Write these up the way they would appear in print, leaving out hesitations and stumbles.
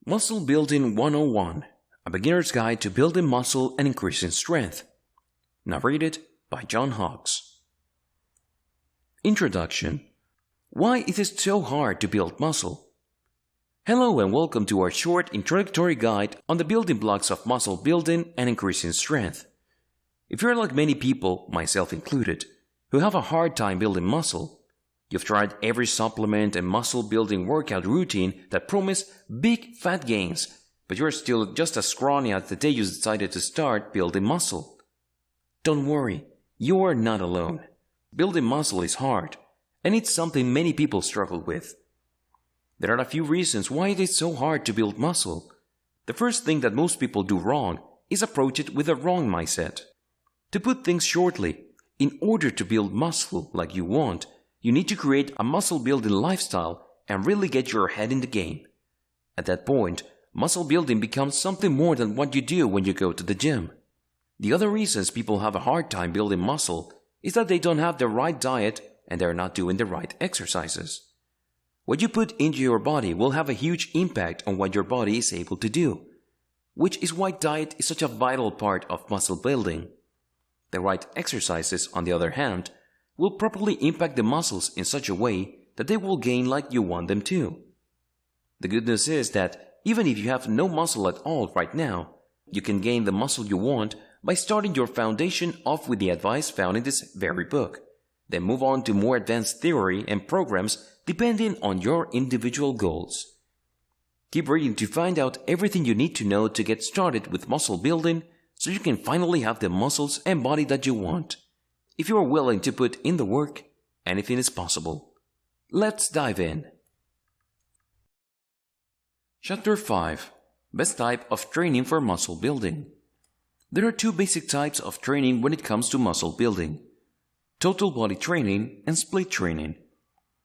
Muscle Building 101, a beginner's guide to building muscle and increasing strength. Narrated by John Hawkes. Introduction. Why is it so hard to build muscle? Hello and welcome to our short introductory guide on the building blocks of muscle building and increasing strength. If you're like many people, myself included, who have a hard time building muscle, you've tried every supplement and muscle building workout routine that promise big fat gains, but you're still just as scrawny as the day you decided to start building muscle. Don't worry, you are not alone. Building muscle is hard, and it's something many people struggle with. There are a few reasons why it is so hard to build muscle. The first thing that most people do wrong is approach it with a wrong mindset. To put things shortly, in order to build muscle like you want, you need to create a muscle building lifestyle and really get your head in the game. At that point, muscle building becomes something more than what you do when you go to the gym. The other reasons people have a hard time building muscle is that they don't have the right diet and they're not doing the right exercises. What you put into your body will have a huge impact on what your body is able to do, which is why diet is such a vital part of muscle building. The right exercises, on the other hand, will properly impact the muscles in such a way that they will gain like you want them to. The good news is that even if you have no muscle at all right now, you can gain the muscle you want by starting your foundation off with the advice found in this very book. Then move on to more advanced theory and programs depending on your individual goals. Keep reading to find out everything you need to know to get started with muscle building so you can finally have the muscles and body that you want. If you are willing to put in the work, anything is possible. Let's dive in. Chapter 5. Best type of training for muscle building. There are two basic types of training when it comes to muscle building: total body training and split training.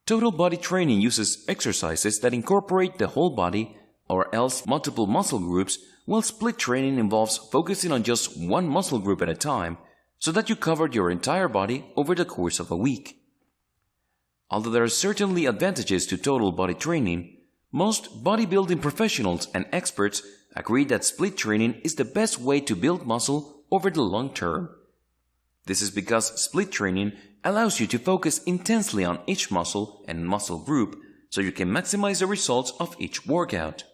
Total body training uses exercises that incorporate the whole body or else multiple muscle groups, while split training involves focusing on just one muscle group at a time so that you cover your entire body over the course of a week. Although there are certainly advantages to total body training, most bodybuilding professionals and experts agree that split training is the best way to build muscle over the long term. This is because split training allows you to focus intensely on each muscle and muscle group so you can maximize the results of each workout.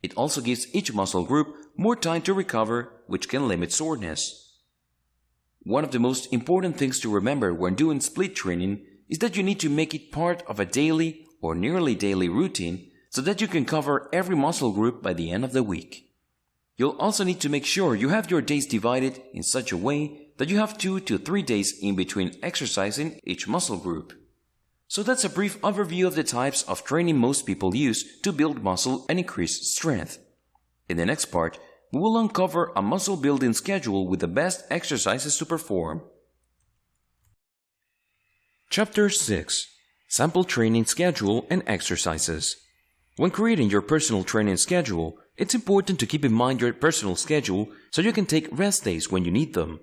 It also gives each muscle group more time to recover, which can limit soreness. One of the most important things to remember when doing split training is that you need to make it part of a daily or nearly daily routine so that you can cover every muscle group by the end of the week. You'll also need to make sure you have your days divided in such a way that you have 2 to 3 days in between exercising each muscle group. So that's a brief overview of the types of training most people use to build muscle and increase strength. In the next part, we will uncover a muscle building schedule with the best exercises to perform. Chapter 6. Sample training schedule and exercises. When creating your personal training schedule, it's important to keep in mind your personal schedule so you can take rest days when you need them.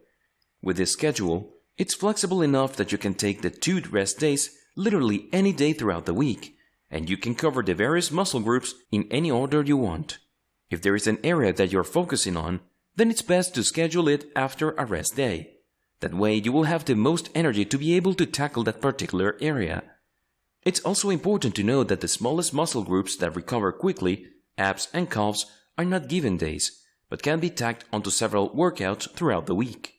With this schedule, it's flexible enough that you can take the 2 rest days literally any day throughout the week, and you can cover the various muscle groups in any order you want. If there is an area that you're focusing on, then it's best to schedule it after a rest day. That way you will have the most energy to be able to tackle that particular area. It's also important to know that the smallest muscle groups that recover quickly, abs and calves, are not given days, but can be tacked onto several workouts throughout the week.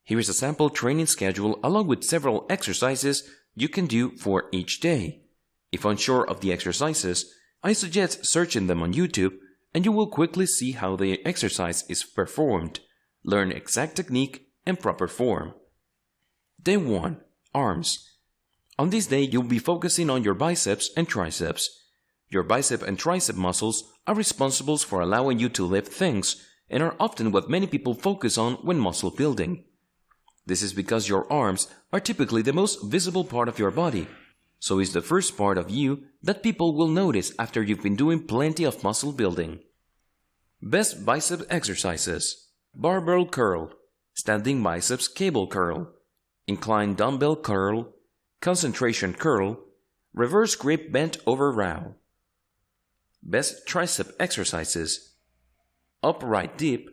Here is a sample training schedule along with several exercises you can do for each day. If unsure of the exercises, I suggest searching them on YouTube and you will quickly see how the exercise is performed, learn exact technique and proper form. Day 1. Arms. On this day, you'll be focusing on your biceps and triceps. Your bicep and tricep muscles are responsible for allowing you to lift things and are often what many people focus on when muscle building. This is because your arms are typically the most visible part of your body, so is the first part of you that people will notice after you've been doing plenty of muscle building. Best bicep exercises: barbell curl, standing biceps cable curl, inclined dumbbell curl, concentration curl, reverse grip bent over row. Best tricep exercises: upright dip,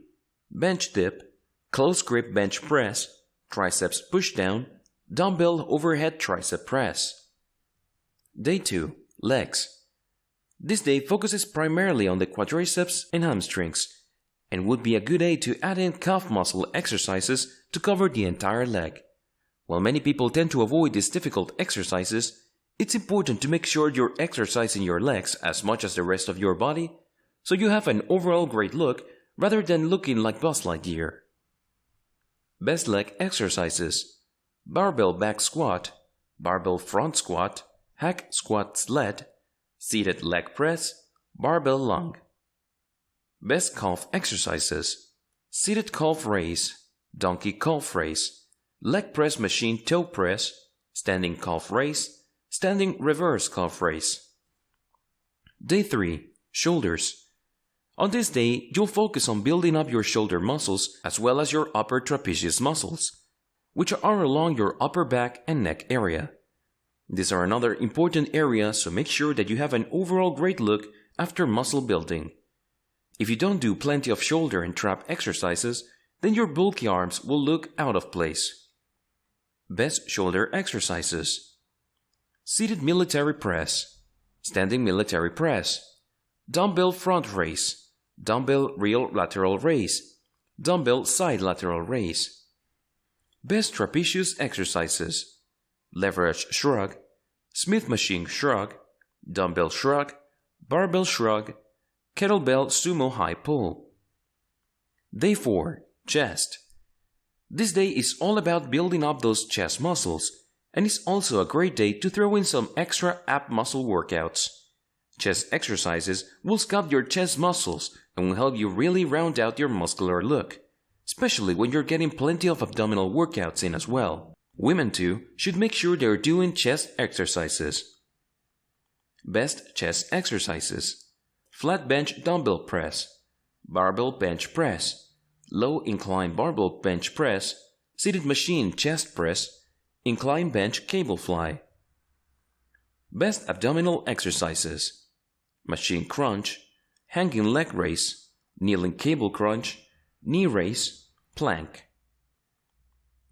bench dip, close grip bench press, triceps push down, dumbbell overhead tricep press. Day 2. Legs. This day focuses primarily on the quadriceps and hamstrings, and would be a good day to add in calf muscle exercises to cover the entire leg. While many people tend to avoid these difficult exercises, it's important to make sure you're exercising your legs as much as the rest of your body, so you have an overall great look rather than looking like Buzz Lightyear. Best leg exercises: barbell back squat, barbell front squat, hack squat sled, seated leg press, barbell lung. Best calf exercises: seated calf raise, donkey calf raise, leg press machine toe press, standing calf raise, standing reverse calf raise. Day 3. Shoulders. On this day, you'll focus on building up your shoulder muscles as well as your upper trapezius muscles, which are along your upper back and neck area. These are another important area, so make sure that you have an overall great look after muscle building. If you don't do plenty of shoulder and trap exercises, then your bulky arms will look out of place. Best shoulder exercises: seated military press, standing military press, dumbbell front raise, dumbbell real lateral raise, dumbbell side lateral raise. Best trapezius exercises: leverage shrug, Smith machine shrug, dumbbell shrug, barbell shrug, kettlebell sumo high pull. Day 4. Chest. This day is all about building up those chest muscles, and it's also a great day to throw in some extra ab muscle workouts. Chest exercises will sculpt your chest muscles and will help you really round out your muscular look, especially when you're getting plenty of abdominal workouts in as well. Women too should make sure they're doing chest exercises. Best chest exercises: flat bench dumbbell press, barbell bench press, low incline barbell bench press, seated machine chest press, incline bench cable fly. Best abdominal exercises: machine crunch, hanging leg raise, kneeling cable crunch, knee raise, plank.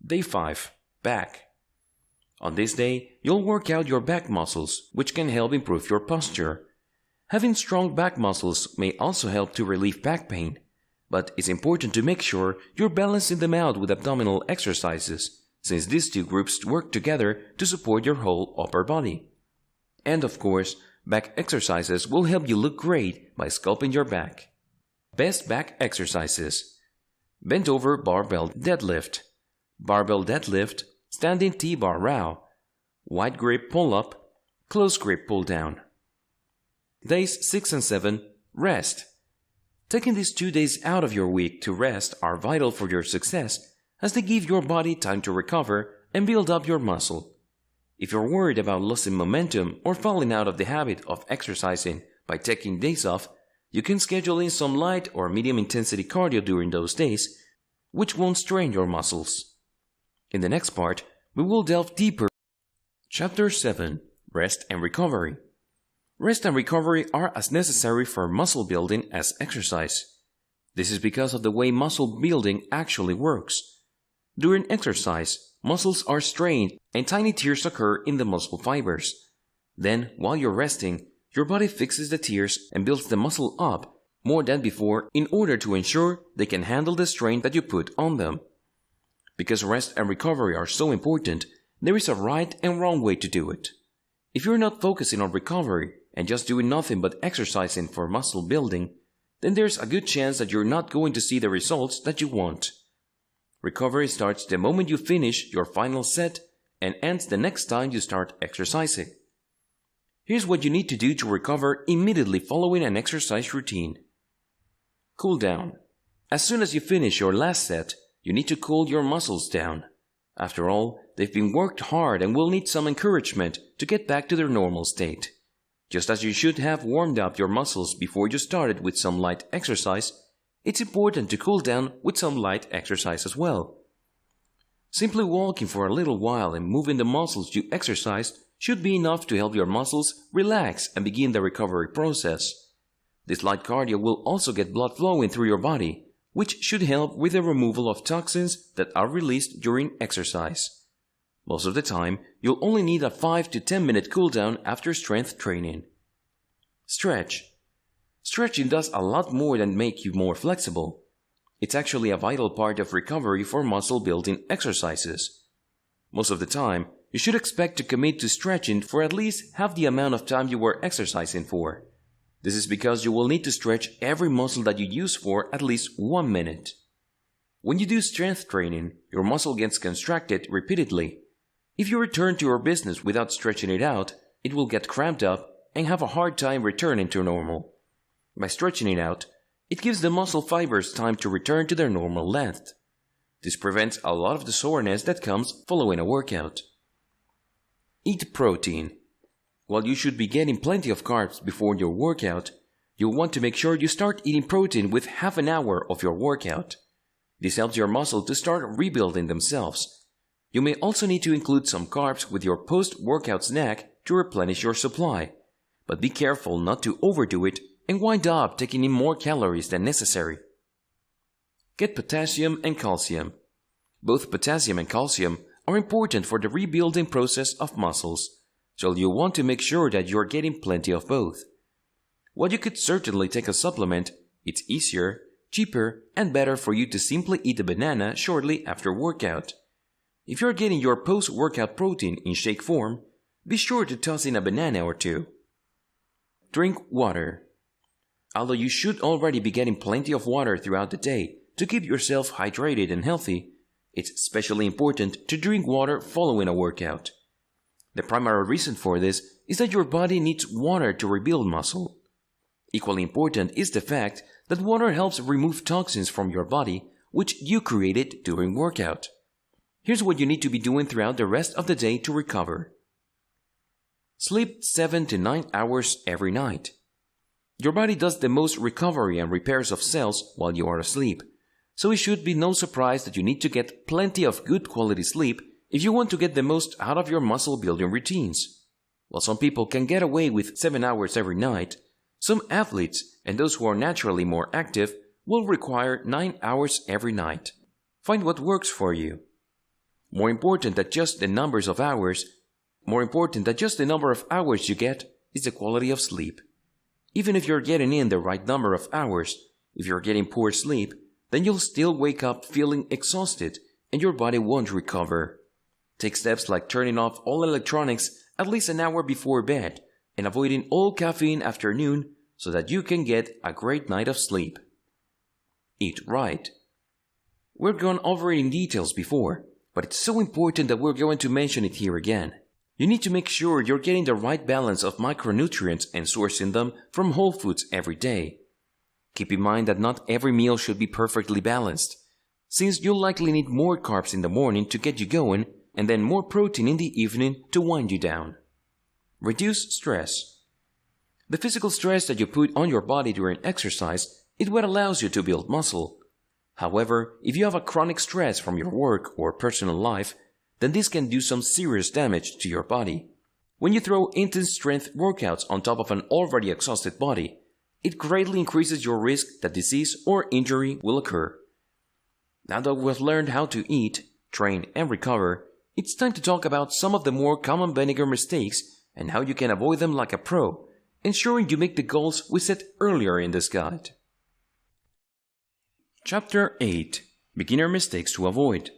Day 5. Back. On this day, you'll work out your back muscles, which can help improve your posture. Having strong back muscles may also help to relieve back pain, but it's important to make sure you're balancing them out with abdominal exercises, since these two groups work together to support your whole upper body. And of course, back exercises will help you look great by sculpting your back. Best back exercises: bent over barbell deadlift, barbell deadlift, standing T-bar row, wide grip pull-up, close grip pull-down. Days 6 and 7, rest. Taking these 2 days out of your week to rest are vital for your success, as they give your body time to recover and build up your muscle. If you're worried about losing momentum or falling out of the habit of exercising by taking days off, you can schedule in some light or medium intensity cardio during those days, which won't strain your muscles. In the next part, we will delve deeper. Chapter 7. Rest and Recovery. Rest and recovery are as necessary for muscle building as exercise. This is because of the way muscle building actually works. During exercise, muscles are strained and tiny tears occur in the muscle fibers. Then, while you're resting, your body fixes the tears and builds the muscle up more than before in order to ensure they can handle the strain that you put on them. Because rest and recovery are so important, there is a right and wrong way to do it. If you're not focusing on recovery and just doing nothing but exercising for muscle building, then there's a good chance that you're not going to see the results that you want. Recovery starts the moment you finish your final set and ends the next time you start exercising. Here's what you need to do to recover immediately following an exercise routine. Cool down. As soon as you finish your last set, you need to cool your muscles down. After all, they've been worked hard and will need some encouragement to get back to their normal state. Just as you should have warmed up your muscles before you started with some light exercise, it's important to cool down with some light exercise as well. Simply walking for a little while and moving the muscles you exercised should be enough to help your muscles relax and begin the recovery process. This light cardio will also get blood flowing through your body, which should help with the removal of toxins that are released during exercise. Most of the time, you'll only need a 5 to 10 minute cooldown after strength training. Stretch. Stretching does a lot more than make you more flexible. It's actually a vital part of recovery for muscle building exercises. Most of the time, you should expect to commit to stretching for at least half the amount of time you were exercising for. This is because you will need to stretch every muscle that you use for at least 1 minute. When you do strength training, your muscle gets contracted repeatedly. If you return to your business without stretching it out, it will get cramped up and have a hard time returning to normal. By stretching it out, it gives the muscle fibers time to return to their normal length. This prevents a lot of the soreness that comes following a workout. Eat protein. While you should be getting plenty of carbs before your workout, you'll want to make sure you start eating protein with half an hour of your workout. This helps your muscle to start rebuilding themselves. You may also need to include some carbs with your post-workout snack to replenish your supply, but be careful not to overdo it and wind up taking in more calories than necessary. Get potassium and calcium. Both potassium and calcium are important for the rebuilding process of muscles, so you'll want to make sure that you're getting plenty of both. While you could certainly take a supplement, it's easier, cheaper, and better for you to simply eat a banana shortly after workout. If you're getting your post-workout protein in shake form, be sure to toss in a banana or two. Drink water. Although you should already be getting plenty of water throughout the day to keep yourself hydrated and healthy, it's especially important to drink water following a workout. The primary reason for this is that your body needs water to rebuild muscle. Equally important is the fact that water helps remove toxins from your body, which you created during workout. Here's what you need to be doing throughout the rest of the day to recover. Sleep 7 to 9 hours every night. Your body does the most recovery and repairs of cells while you are asleep, so it should be no surprise that you need to get plenty of good quality sleep if you want to get the most out of your muscle building routines. While some people can get away with 7 hours every night, some athletes and those who are naturally more active will require 9 hours every night. Find what works for you. More important than just the number of hours you get is the quality of sleep. Even if you're getting in the right number of hours, if you're getting poor sleep, then you'll still wake up feeling exhausted and your body won't recover. Take steps like turning off all electronics at least an hour before bed and avoiding all caffeine after noon so that you can get a great night of sleep. Eat right. We've gone over it in details before, but it's so important that we're going to mention it here again. You need to make sure you're getting the right balance of micronutrients and sourcing them from whole foods every day. Keep in mind that not every meal should be perfectly balanced, since you'll likely need more carbs in the morning to get you going and then more protein in the evening to wind you down. Reduce stress. The physical stress that you put on your body during exercise is what allows you to build muscle. However, if you have a chronic stress from your work or personal life, then this can do some serious damage to your body. When you throw intense strength workouts on top of an already exhausted body, it greatly increases your risk that disease or injury will occur. Now that we've learned how to eat, train, and recover, it's time to talk about some of the more common beginner mistakes and how you can avoid them like a pro, ensuring you make the goals we set earlier in this guide. Chapter 8. Beginner Mistakes to Avoid.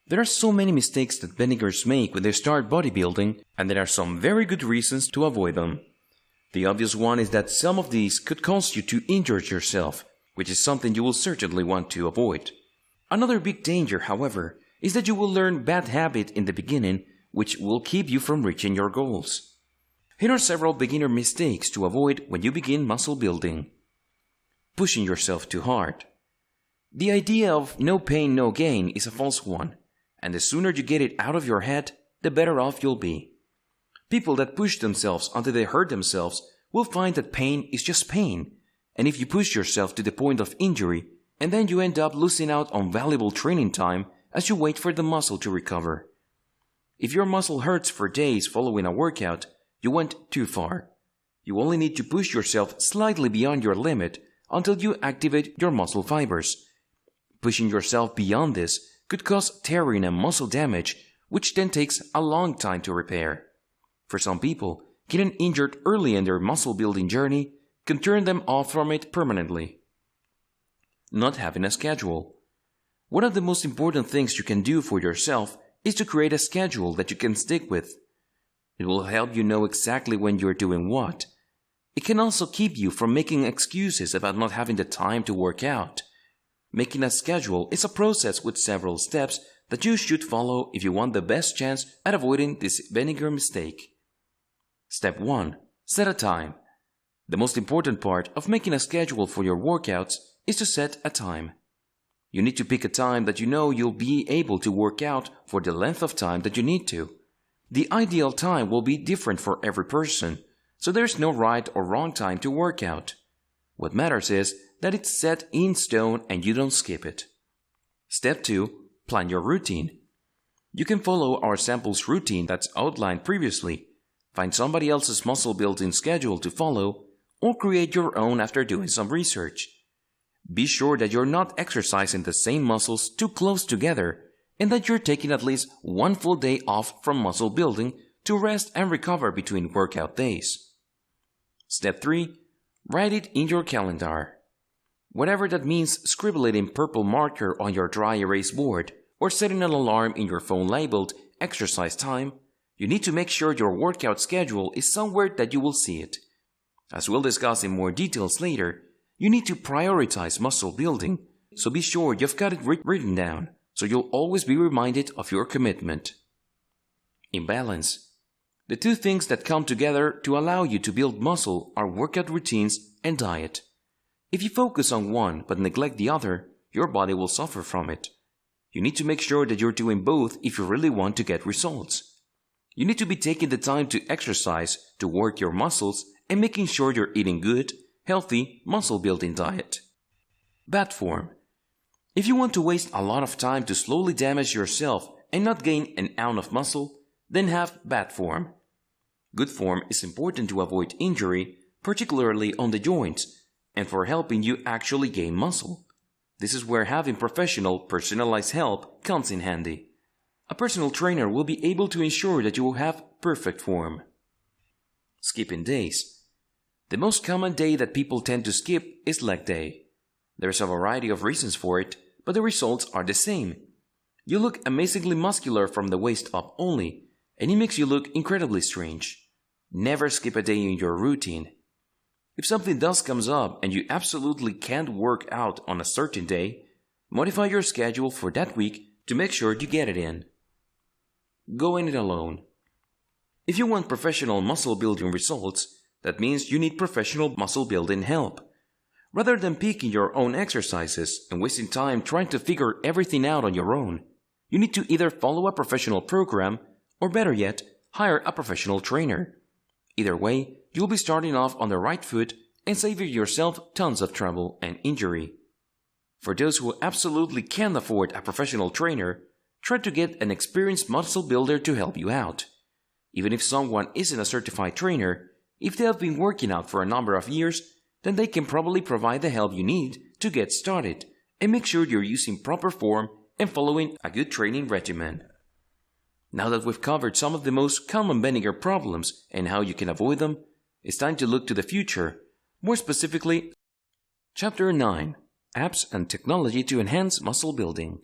There are so many mistakes that beginners make when they start bodybuilding, and there are some very good reasons to avoid them. The obvious one is that some of these could cause you to injure yourself, which is something you will certainly want to avoid. Another big danger, however, is that you will learn bad habits in the beginning, which will keep you from reaching your goals. Here are several beginner mistakes to avoid when you begin muscle building. Pushing yourself too hard. The idea of no pain, no gain is a false one, and the sooner you get it out of your head, the better off you'll be. People that push themselves until they hurt themselves will find that pain is just pain, and if you push yourself to the point of injury, and then you end up losing out on valuable training time as you wait for the muscle to recover. If your muscle hurts for days following a workout, you went too far. You only need to push yourself slightly beyond your limit until you activate your muscle fibers. Pushing yourself beyond this could cause tearing and muscle damage, which then takes a long time to repair. For some people, getting injured early in their muscle building journey can turn them off from it permanently. Not having a schedule. One of the most important things you can do for yourself is to create a schedule that you can stick with. It will help you know exactly when you're doing what. It can also keep you from making excuses about not having the time to work out. Making a schedule is a process with several steps that you should follow if you want the best chance at avoiding this vinegar mistake. Step 1. Set a time. The most important part of making a schedule for your workouts is to set a time. You need to pick a time that you know you'll be able to work out for the length of time that you need to. The ideal time will be different for every person, so there's no right or wrong time to work out. What matters is that it's set in stone and you don't skip it. Step 2. Plan your routine. You can follow our samples routine that's outlined previously, find somebody else's muscle building schedule to follow, or create your own after doing some research. Be sure that you're not exercising the same muscles too close together and that you're taking at least one full day off from muscle building to rest and recover between workout days. Step 3. Write it in your calendar. Whatever that means, scribble it in purple marker on your dry erase board or setting an alarm in your phone labeled exercise time. You need to make sure your workout schedule is somewhere that you will see it. As we'll discuss in more details later, you need to prioritize muscle building, so be sure you've got it written down so you'll always be reminded of your commitment. Imbalance. The two things that come together to allow you to build muscle are workout routines and diet. If you focus on one but neglect the other, your body will suffer from it. You need to make sure that you're doing both if you really want to get results. You need to be taking the time to exercise, to work your muscles, and making sure you're eating good, healthy, muscle-building diet. Bad form. If you want to waste a lot of time to slowly damage yourself and not gain an ounce of muscle, then have bad form. Good form is important to avoid injury, particularly on the joints, and for helping you actually gain muscle. This is where having professional, personalized help comes in handy. A personal trainer will be able to ensure that you will have perfect form. Skipping days. The most common day that people tend to skip is leg day. There's a variety of reasons for it, but the results are the same. You look amazingly muscular from the waist up only, and it makes you look incredibly strange. Never skip a day in your routine. If something does comes up and you absolutely can't work out on a certain day, modify your schedule for that week to make sure you get it in. Going it alone. If you want professional muscle building results, that means you need professional muscle building help. Rather than picking your own exercises and wasting time trying to figure everything out on your own, you need to either follow a professional program or, better yet, hire a professional trainer. Either way, you'll be starting off on the right foot and saving yourself tons of trouble and injury. For those who absolutely can't afford a professional trainer, try to get an experienced muscle builder to help you out. Even if someone isn't a certified trainer, if they have been working out for a number of years, then they can probably provide the help you need to get started and make sure you're using proper form and following a good training regimen. Now that we've covered some of the most common vinegar problems and how you can avoid them, it's time to look to the future, more specifically, Chapter 9, Apps and Technology to Enhance Muscle Building.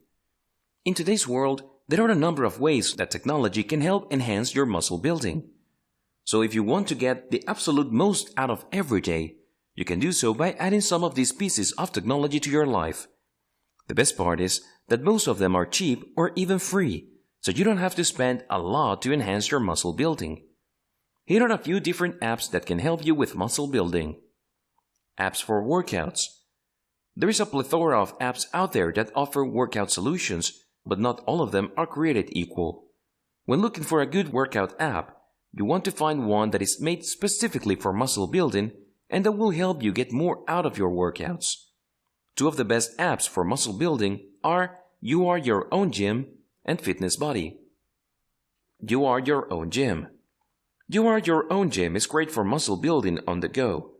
In today's world, there are a number of ways that technology can help enhance your muscle building. So if you want to get the absolute most out of every day, you can do so by adding some of these pieces of technology to your life. The best part is that most of them are cheap or even free, so you don't have to spend a lot to enhance your muscle building. Here are a few different apps that can help you with muscle building. Apps for workouts. There is a plethora of apps out there that offer workout solutions, but not all of them are created equal. When looking for a good workout app, you want to find one that is made specifically for muscle building and that will help you get more out of your workouts. Two of the best apps for muscle building are You Are Your Own Gym and Fitness Buddy. You Are Your Own Gym. You Are Your Own Gym is great for muscle building on the go.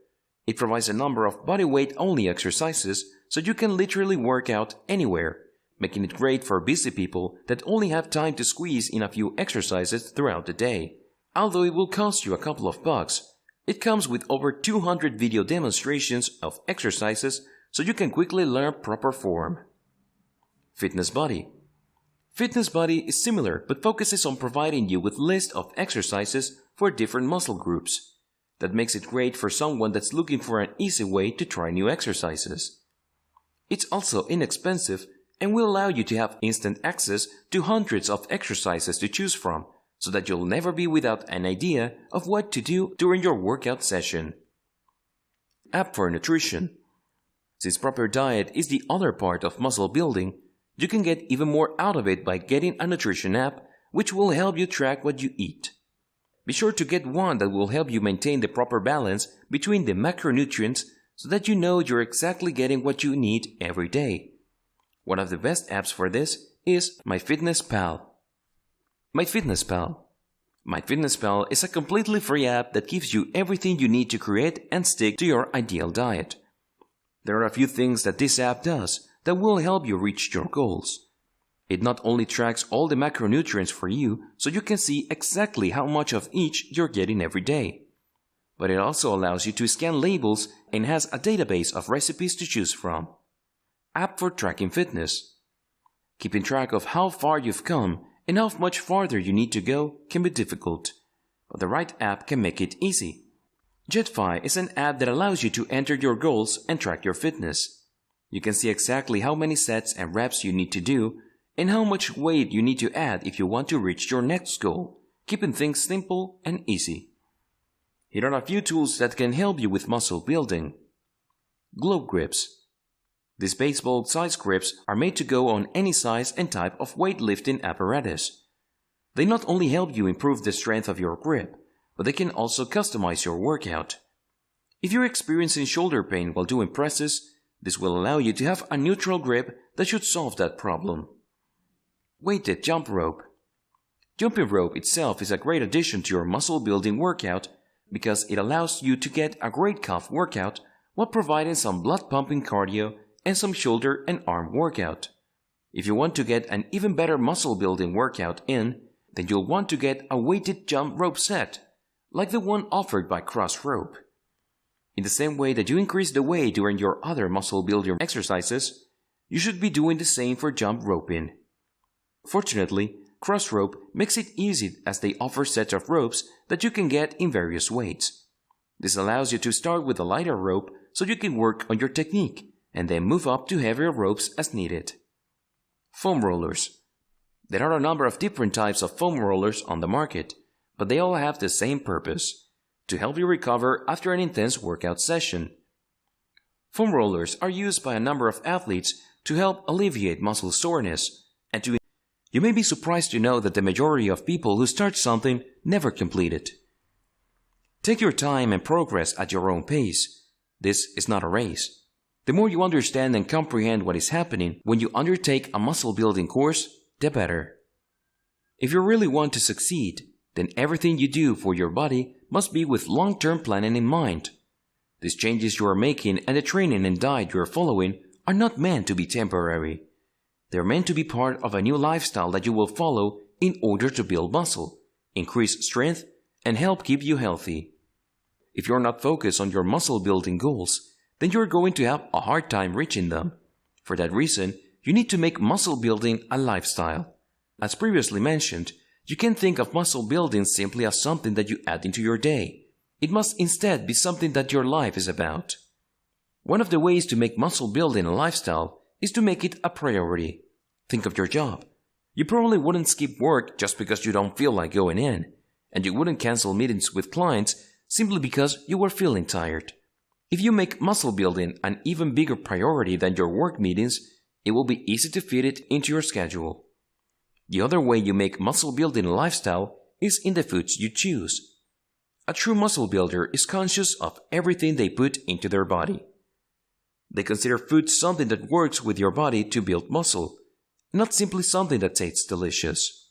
It provides a number of bodyweight-only exercises so you can literally work out anywhere, making it great for busy people that only have time to squeeze in a few exercises throughout the day. Although it will cost you a couple of bucks, it comes with over 200 video demonstrations of exercises so you can quickly learn proper form. Fitness Buddy. Fitness Buddy is similar but focuses on providing you with lists of exercises for different muscle groups. That makes it great for someone that's looking for an easy way to try new exercises. It's also inexpensive and will allow you to have instant access to hundreds of exercises to choose from, so that you'll never be without an idea of what to do during your workout session. App for Nutrition. Since proper diet is the other part of muscle building, you can get even more out of it by getting a nutrition app which will help you track what you eat. Be sure to get one that will help you maintain the proper balance between the macronutrients so that you know you're exactly getting what you need every day. One of the best apps for this is MyFitnessPal. MyFitnessPal is a completely free app that gives you everything you need to create and stick to your ideal diet. There are a few things that this app does that will help you reach your goals. It not only tracks all the macronutrients for you so you can see exactly how much of each you're getting every day, but it also allows you to scan labels and has a database of recipes to choose from. App for Tracking Fitness. Keeping track of how far you've come and how much farther you need to go can be difficult, but the right app can make it easy. Jetfi is an app that allows you to enter your goals and track your fitness. You can see exactly how many sets and reps you need to do and how much weight you need to add if you want to reach your next goal, keeping things simple and easy. Here are a few tools that can help you with muscle building. Globe Grips. These baseball-sized grips are made to go on any size and type of weightlifting apparatus. They not only help you improve the strength of your grip, but they can also customize your workout. If you're experiencing shoulder pain while doing presses, this will allow you to have a neutral grip that should solve that problem. Weighted Jump Rope. Jumping rope itself is a great addition to your muscle building workout because it allows you to get a great calf workout while providing some blood pumping cardio and some shoulder and arm workout. If you want to get an even better muscle building workout in, then you'll want to get a weighted jump rope set, like the one offered by Cross Rope. In the same way that you increase the weight during your other muscle building exercises, you should be doing the same for jump roping. Fortunately, Cross Rope makes it easy as they offer sets of ropes that you can get in various weights. This allows you to start with a lighter rope so you can work on your technique and then move up to heavier ropes as needed. Foam rollers. There are a number of different types of foam rollers on the market, but they all have the same purpose: to help you recover after an intense workout session. Foam rollers are used by a number of athletes to help alleviate muscle soreness and to. You may be surprised to know that the majority of people who start something never complete it. Take your time and progress at your own pace. This is not a race. The more you understand and comprehend what is happening when you undertake a muscle building course, the better. If you really want to succeed, then everything you do for your body must be with long-term planning in mind. These changes you are making and the training and diet you are following are not meant to be temporary. They are meant to be part of a new lifestyle that you will follow in order to build muscle, increase strength, and help keep you healthy. If you're not focused on your muscle building goals, then you're going to have a hard time reaching them. For that reason, you need to make muscle building a lifestyle. As previously mentioned, you can't think of muscle building simply as something that you add into your day. It must instead be something that your life is about. One of the ways to make muscle building a lifestyle is to make it a priority. Think of your job. You probably wouldn't skip work just because you don't feel like going in, and you wouldn't cancel meetings with clients simply because you were feeling tired. If you make muscle building an even bigger priority than your work meetings, it will be easy to fit it into your schedule. The other way you make muscle building a lifestyle is in the foods you choose. A true muscle builder is conscious of everything they put into their body. They consider food something that works with your body to build muscle, not simply something that tastes delicious.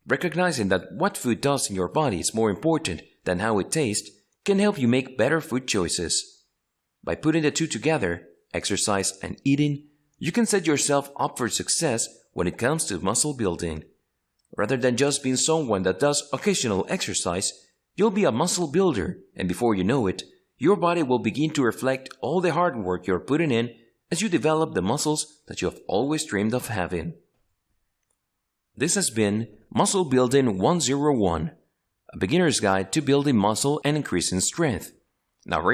Recognizing that what food does in your body is more important than how it tastes can help you make better food choices. By putting the two together, exercise and eating, you can set yourself up for success when it comes to muscle building. Rather than just being someone that does occasional exercise, you'll be a muscle builder, and before you know it, your body will begin to reflect all the hard work you're putting in as you develop the muscles that you have always dreamed of having. This has been Muscle Building 101, a beginner's guide to building muscle and increasing strength. Now,